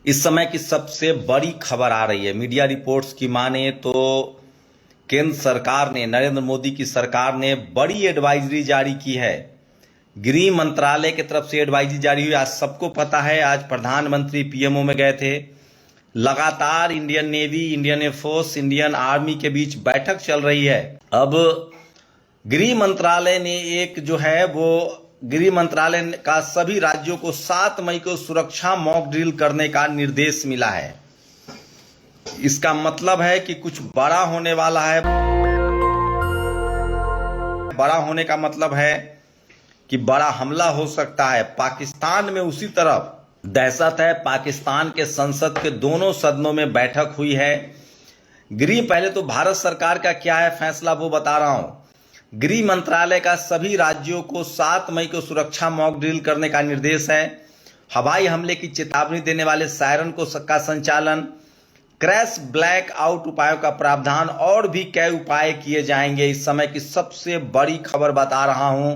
इस समय की सबसे बड़ी खबर आ रही है। मीडिया रिपोर्ट्स की माने तो केंद्र सरकार ने, नरेंद्र मोदी की सरकार ने बड़ी एडवाइजरी जारी की है। गृह मंत्रालय की तरफ से एडवाइजरी जारी हुई। आज सबको पता है, आज प्रधानमंत्री पीएमओ में गए थे। लगातार Indian navy, Indian air force, Indian army के बीच बैठक चल रही है। अब गृह मंत्रालय ने एक जो है वो गृह मंत्रालय का सभी राज्यों को 7 मई को सुरक्षा मॉक ड्रिल करने का निर्देश मिला है। इसका मतलब है कि कुछ बड़ा होने वाला है। बड़ा होने का मतलब है कि बड़ा हमला हो सकता है। पाकिस्तान में उसी तरफ दहशत है। पाकिस्तान के संसद के दोनों सदनों में बैठक हुई है। पहले तो भारत सरकार का क्या है फैसला वो बता रहा हूं। गृह मंत्रालय का सभी राज्यों को 7 मई को सुरक्षा मॉक ड्रिल करने का निर्देश है। हवाई हमले की चेतावनी देने वाले सायरन का संचालन, क्रैश ब्लैक आउट उपायों का प्रावधान और भी कई उपाय किए जाएंगे। इस समय की सबसे बड़ी खबर बता रहा हूं।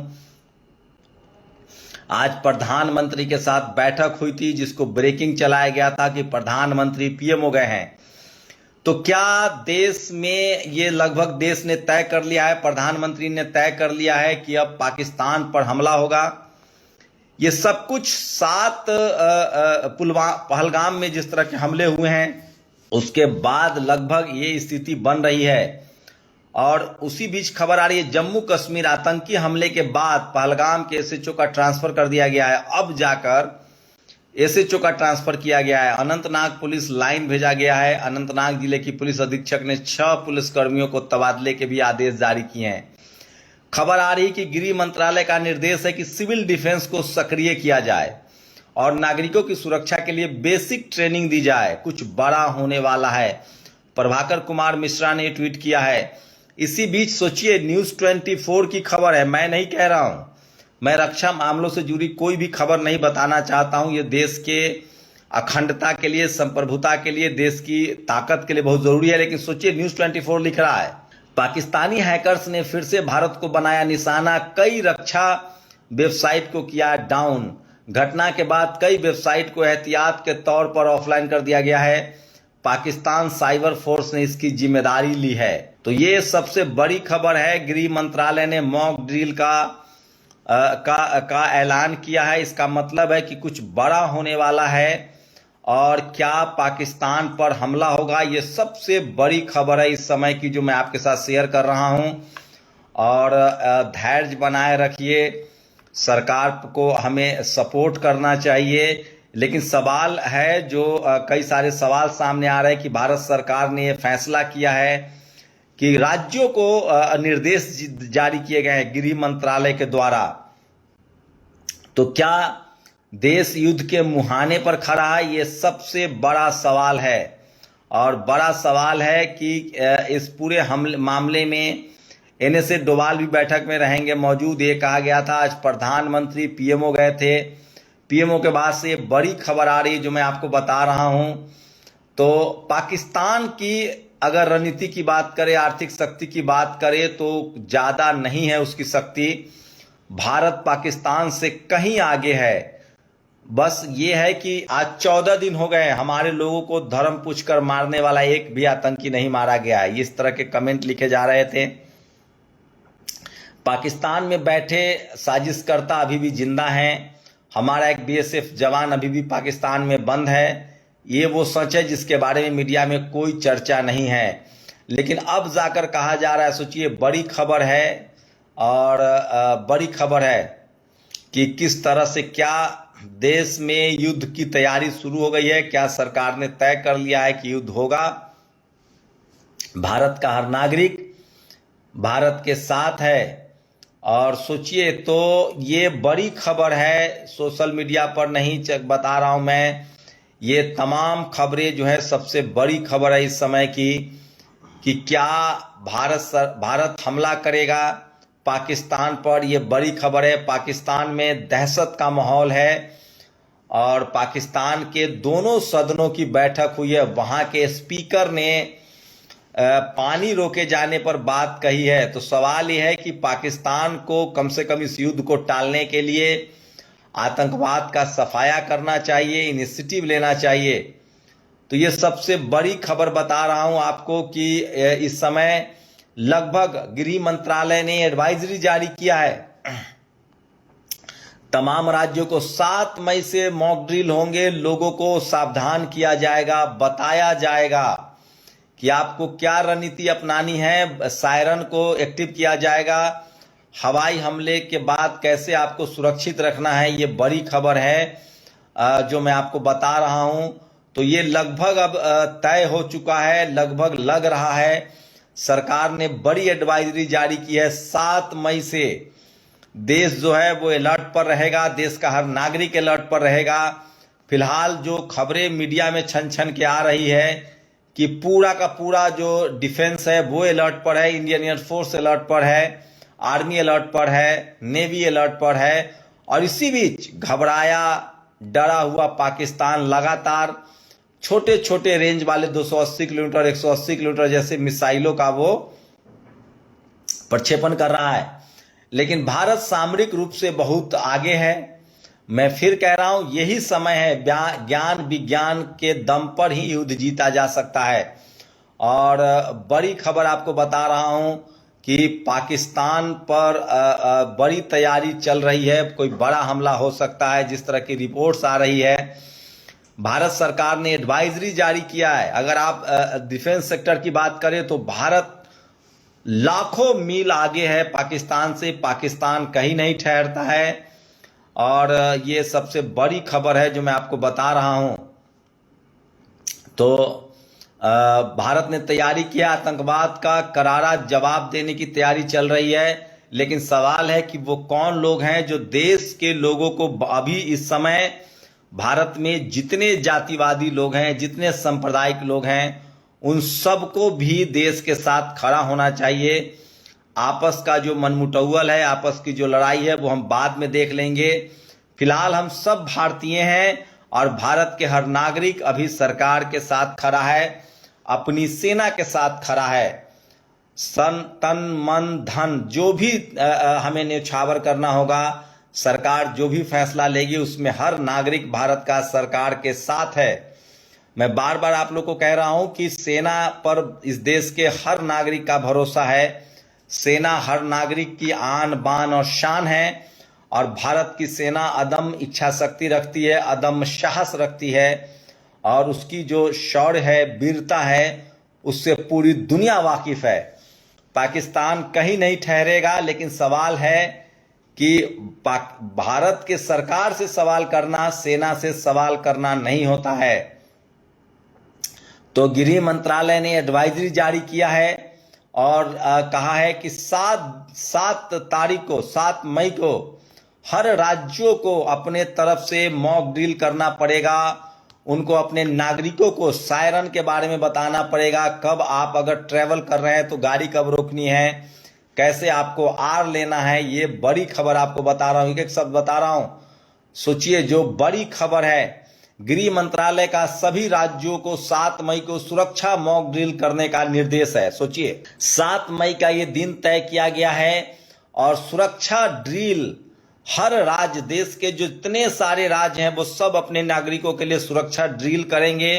आज प्रधानमंत्री के साथ बैठक हुई थी, जिसको ब्रेकिंग चलाया गया था कि प्रधानमंत्री पीएमओ गए हैं। तो क्या देश में ये लगभग देश ने तय कर लिया है, प्रधानमंत्री ने तय कर लिया है कि अब पाकिस्तान पर हमला होगा। ये सब कुछ 7 पहलगाम में जिस तरह के हमले हुए हैं, उसके बाद लगभग ये स्थिति बन रही है। और उसी बीच खबर आ रही है, जम्मू कश्मीर आतंकी हमले के बाद पहलगाम के एसएचओ का ट्रांसफर कर दिया गया है। अब जाकर एसएचओ का ट्रांसफर किया गया है। अनंतनाग पुलिस लाइन भेजा गया है। अनंतनाग जिले की पुलिस अधीक्षक ने 6 पुलिसकर्मियों को तबादले के भी आदेश जारी किए हैं। खबर आ रही कि गृह मंत्रालय का निर्देश है कि सिविल डिफेंस को सक्रिय किया जाए और नागरिकों की सुरक्षा के लिए बेसिक ट्रेनिंग दी जाए। कुछ बड़ा होने वाला है, प्रभाकर कुमार मिश्रा ने ट्वीट किया है। इसी बीच सोचिए, न्यूज 24 की खबर है, मैं नहीं कह रहा हूं। मैं रक्षा मामलों से जुड़ी कोई भी खबर नहीं बताना चाहता हूं। ये देश के अखंडता के लिए, संप्रभुता के लिए, देश की ताकत के लिए बहुत जरूरी है। लेकिन सोचिए, न्यूज 24 लिख रहा है, पाकिस्तानी हैकर्स ने फिर से भारत को बनाया निशाना, कई रक्षा वेबसाइट को किया डाउन। घटना के बाद कई वेबसाइट को एहतियात के तौर पर ऑफलाइन कर दिया गया है। पाकिस्तान साइबर फोर्स ने इसकी जिम्मेदारी ली है। तो ये सबसे बड़ी खबर है। गृह मंत्रालय ने मॉक ड्रिल का ऐलान किया है। इसका मतलब है कि कुछ बड़ा होने वाला है। और क्या पाकिस्तान पर हमला होगा, ये सबसे बड़ी खबर है इस समय की, जो मैं आपके साथ शेयर कर रहा हूं। और धैर्य बनाए रखिए, सरकार को हमें सपोर्ट करना चाहिए। लेकिन सवाल है, जो कई सारे सवाल सामने आ रहे हैं कि भारत सरकार ने ये फैसला किया है कि राज्यों को निर्देश जारी किए गए हैं गृह मंत्रालय के द्वारा। तो क्या देश युद्ध के मुहाने पर खड़ा है, ये सबसे बड़ा सवाल है। और बड़ा सवाल है कि इस पूरे मामले में एनएसए डोभाल भी बैठक में रहेंगे मौजूद। ये कहा गया था। आज प्रधानमंत्री पीएमओ गए थे। पीएमओ के बाद से बड़ी खबर आ रही है, जो मैं आपको बता रहा हूं। तो पाकिस्तान की अगर रणनीति की बात करें, आर्थिक शक्ति की बात करें, तो ज्यादा नहीं है उसकी शक्ति। भारत पाकिस्तान से कहीं आगे है। बस ये है कि आज 14 दिन हो गए, हमारे लोगों को धर्म पूछकर मारने वाला एक भी आतंकी नहीं मारा गया है। इस तरह के कमेंट लिखे जा रहे थे। पाकिस्तान में बैठे साजिशकर्ता अभी भी जिंदा हैं। हमारा एक बीएसएफ जवान अभी भी पाकिस्तान में बंद है। ये वो सच है जिसके बारे में मीडिया में कोई चर्चा नहीं है। लेकिन अब जाकर कहा जा रहा है, सोचिए, बड़ी खबर है। और बड़ी खबर है कि किस तरह से क्या देश में युद्ध की तैयारी शुरू हो गई है। क्या सरकार ने तय कर लिया है कि युद्ध होगा। भारत का हर नागरिक भारत के साथ है। और सोचिए, तो ये बड़ी खबर है, सोशल मीडिया पर नहीं बता रहा हूं मैं। ये तमाम खबरें जो है, सबसे बड़ी खबर है इस समय की कि क्या भारत हमला करेगा पाकिस्तान पर। यह बड़ी खबर है। पाकिस्तान में दहशत का माहौल है। और पाकिस्तान के दोनों सदनों की बैठक हुई है। वहां के स्पीकर ने पानी रोके जाने पर बात कही है। तो सवाल यह है कि पाकिस्तान को कम से कम इस युद्ध को टालने के लिए आतंकवाद का सफाया करना चाहिए, इनिशिएटिव लेना चाहिए। तो ये सबसे बड़ी खबर बता रहा हूं आपको कि इस समय लगभग गृह मंत्रालय ने एडवाइजरी जारी किया है, तमाम राज्यों को 7 मई से मॉक ड्रिल होंगे, लोगों को सावधान किया जाएगा, बताया जाएगा कि आपको क्या रणनीति अपनानी है, सायरन को एक्टिव किया जाएगा, हवाई हमले के बाद कैसे आपको सुरक्षित रखना है। ये बड़ी खबर है जो मैं आपको बता रहा हूं। तो ये लगभग अब तय हो चुका है, लगभग लग रहा है। सरकार ने बड़ी एडवाइजरी जारी की है। 7 मई से देश जो है वो अलर्ट पर रहेगा, देश का हर नागरिक अलर्ट पर रहेगा। फिलहाल जो खबरें मीडिया में छन छन के आ रही है कि पूरा का पूरा जो डिफेंस है वो अलर्ट पर है, इंडियन एयरफोर्स अलर्ट पर है, आर्मी अलर्ट पर है, नेवी अलर्ट पर है। और इसी बीच घबराया डरा हुआ पाकिस्तान लगातार छोटे छोटे रेंज वाले 280 किलोमीटर 180 किलोमीटर जैसे मिसाइलों का वो प्रक्षेपण कर रहा है। लेकिन भारत सामरिक रूप से बहुत आगे है। मैं फिर कह रहा हूं, यही समय है, ज्ञान विज्ञान के दम पर ही युद्ध जीता जा सकता है। और बड़ी खबर आपको बता रहा हूं कि पाकिस्तान पर बड़ी तैयारी चल रही है, कोई बड़ा हमला हो सकता है, जिस तरह की रिपोर्ट्स आ रही है। भारत सरकार ने एडवाइजरी जारी किया है। अगर आप डिफेंस सेक्टर की बात करें तो भारत लाखों मील आगे है पाकिस्तान से, पाकिस्तान कहीं नहीं ठहरता है। और ये सबसे बड़ी खबर है जो मैं आपको बता रहा हूं। तो भारत ने तैयारी किया, आतंकवाद का करारा जवाब देने की तैयारी चल रही है। लेकिन सवाल है कि वो कौन लोग हैं जो देश के लोगों को, अभी इस समय भारत में जितने जातिवादी लोग हैं, जितने सांप्रदायिक लोग हैं, उन सबको भी देश के साथ खड़ा होना चाहिए। आपस का जो मनमुटावल है, आपस की जो लड़ाई है, वो हम बाद में देख लेंगे। फिलहाल हम सब भारतीय हैं और भारत के हर नागरिक अभी सरकार के साथ खड़ा है, अपनी सेना के साथ खड़ा है। तन मन धन जो भी हमें न्यौछावर करना होगा, सरकार जो भी फैसला लेगी उसमें हर नागरिक भारत का सरकार के साथ है। मैं बार बार आप लोग को कह रहा हूं कि सेना पर इस देश के हर नागरिक का भरोसा है। सेना हर नागरिक की आन बान और शान है। और भारत की सेना अदम्य इच्छा शक्ति रखती है, अदम्य साहस रखती है। और उसकी जो शौर्य है, वीरता है, उससे पूरी दुनिया वाकिफ है। पाकिस्तान कहीं नहीं ठहरेगा। लेकिन सवाल है कि भारत के सरकार से सवाल करना, सेना से सवाल करना नहीं होता है। तो गृह मंत्रालय ने एडवाइजरी जारी किया है और कहा है कि 7 तारीख को, 7 मई को हर राज्यों को अपने तरफ से मॉक ड्रिल करना पड़ेगा। उनको अपने नागरिकों को सायरन के बारे में बताना पड़ेगा। कब आप अगर ट्रेवल कर रहे हैं तो गाड़ी कब रोकनी है, कैसे आपको आर लेना है। ये बड़ी खबर आपको बता रहा हूं, एक एक शब्द बता रहा हूं। सोचिए, जो बड़ी खबर है, गृह मंत्रालय का सभी राज्यों को 7 मई को सुरक्षा मॉक ड्रिल करने का निर्देश है। सोचिए, 7 मई का ये दिन तय किया गया है और सुरक्षा ड्रिल हर राज्य, देश के जो इतने सारे राज्य हैं वो सब अपने नागरिकों के लिए सुरक्षा ड्रिल करेंगे।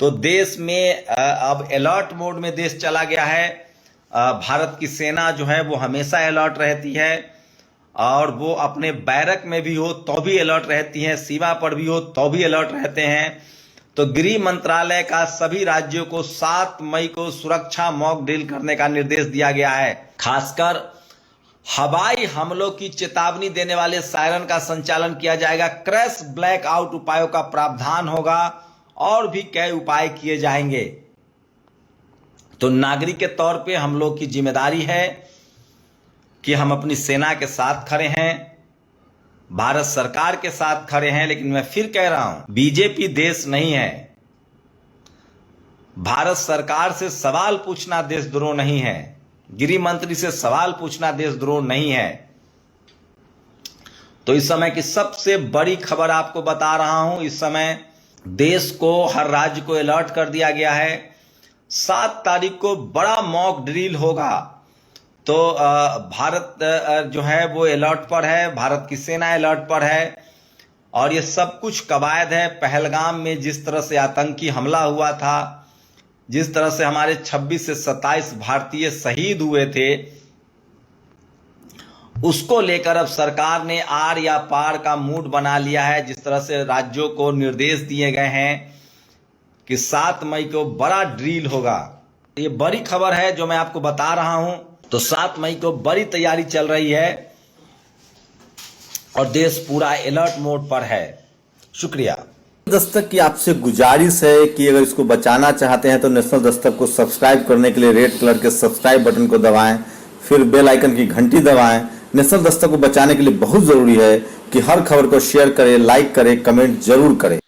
तो देश में अब अलर्ट मोड में देश चला गया है। भारत की सेना जो है वो हमेशा अलर्ट रहती है और वो अपने बैरक में भी हो तो भी अलर्ट रहती हैं, सीमा पर भी हो तो भी अलर्ट रहते हैं। तो गृह मंत्रालय का सभी राज्यों को 7 मई को सुरक्षा मॉक ड्रिल करने का निर्देश दिया गया है। खासकर हवाई हमलों की चेतावनी देने वाले सायरन का संचालन किया जाएगा। क्रैश ब्लैकआउट उपायों का प्रावधान होगा और भी कई उपाय किए जाएंगे। तो नागरिक के तौर पे हम लोग की जिम्मेदारी है कि हम अपनी सेना के साथ खड़े हैं, भारत सरकार के साथ खड़े हैं। लेकिन मैं फिर कह रहा हूं, बीजेपी देश नहीं है। भारत सरकार से सवाल पूछना देशद्रोह नहीं है, गृह मंत्री से सवाल पूछना देशद्रोह नहीं है। तो इस समय की सबसे बड़ी खबर आपको बता रहा हूं। इस समय देश को, हर राज्य को अलर्ट कर दिया गया है। 7 तारीख को बड़ा मॉक ड्रिल होगा। तो भारत जो है वो अलर्ट पर है, भारत की सेना अलर्ट पर है, और ये सब कुछ कवायद है। पहलगाम में जिस तरह से आतंकी हमला हुआ था, जिस तरह से हमारे 26 से 27 भारतीय शहीद हुए थे, उसको लेकर अब सरकार ने आर या पार का मूड बना लिया है। जिस तरह से राज्यों को निर्देश दिए गए हैं कि 7 मई को बड़ा ड्रिल होगा। ये बड़ी खबर है जो मैं आपको बता रहा हूं। तो 7 मई को बड़ी तैयारी चल रही है और देश पूरा अलर्ट मोड पर है। शुक्रिया। दस्तक की आपसे गुजारिश है कि अगर इसको बचाना चाहते हैं तो नेशनल दस्तक को सब्सक्राइब करने के लिए रेड कलर के सब्सक्राइब बटन को दबाएं, फिर बेल आइकन की घंटी दबाएं। नेशनल दस्तक को बचाने के लिए बहुत जरूरी है कि हर खबर को शेयर करें, लाइक करें, कमेंट जरूर करें।